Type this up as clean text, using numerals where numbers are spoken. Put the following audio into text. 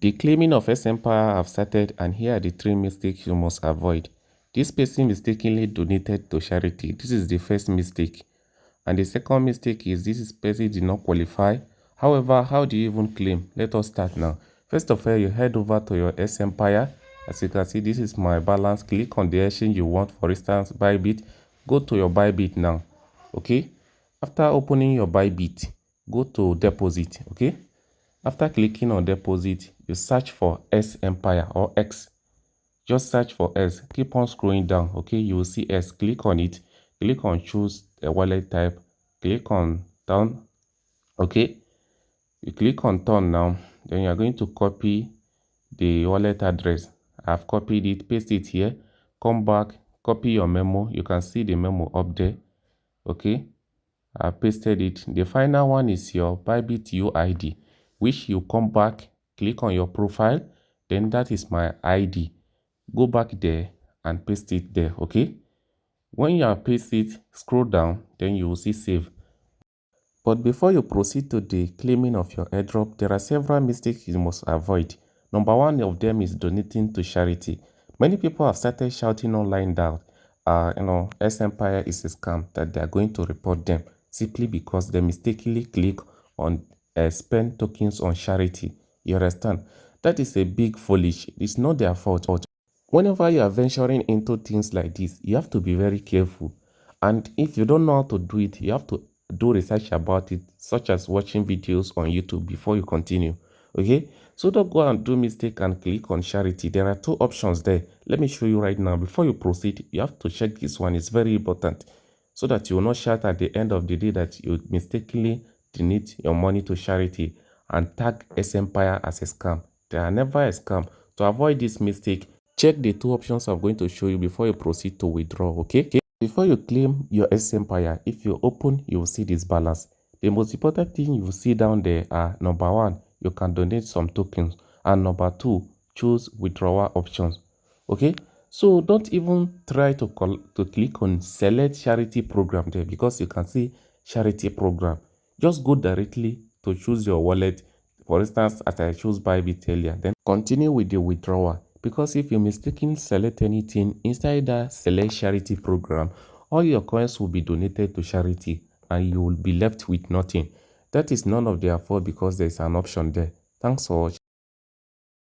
The claiming of S Empire have started, and here are the 3 mistakes you must avoid. This person mistakenly donated to charity. This is the first mistake. And the second mistake is this person did not qualify. However, how do you even claim? Let us start now. First of all, you head over to your S Empire. As you can see, this is my balance. Click on the exchange you want, for instance, Bybit. Go to your Bybit now. Okay. After opening your Bybit, go to deposit. Okay. After clicking on deposit, you search for S Empire or X. Just search for S. Keep on scrolling down. Okay, you will see S. Click on it. Click on choose a wallet type. Click on turn. Okay, you click on turn now. Then you are going to copy the wallet address. I've copied it. Paste it here. Come back. Copy your memo. You can see the memo up there. Okay, I pasted it. The final one is your Bybit UID, which you come back, click on your profile, then that is my ID. Go back there and paste it there. Okay, when you have pasted it, scroll down, then you will see save. But before you proceed to the claiming of your airdrop, there are several mistakes you must avoid. Number one of them is donating to charity. Many people have started shouting online that S Empire is a scam, that they are going to report them simply because they mistakenly click on spend tokens on charity. You understand? That is a big foolish. It's not their fault. Whenever you are venturing into things like this, you have to be very careful. And if you don't know how to do it, you have to do research about it, such as watching videos on YouTube before you continue. Okay, so don't go and do mistake and click on charity. There are 2 options there. Let me show you right now. Before you proceed, you have to check this one. It's very important, so that you will not shout at the end of the day that you mistakenly donate your money to charity and tag S Empire as a scam. They are never a scam. To avoid this mistake, check the 2 options I'm going to show you before you proceed to withdraw. Okay, before you claim your S Empire, if you open, you will see this balance. The most important thing you will see down there are: number 1, you can donate some tokens, and number 2, choose withdrawal options. Okay, so don't even try to click on select charity program there, because you can see charity program. Just go directly to choose your wallet. For instance, as I choose Bybit earlier, then continue with the withdrawal. Because if you mistakenly select anything inside that select charity program, all your coins will be donated to charity and you will be left with nothing. That is none of their fault, because there is an option there. Thanks for watching.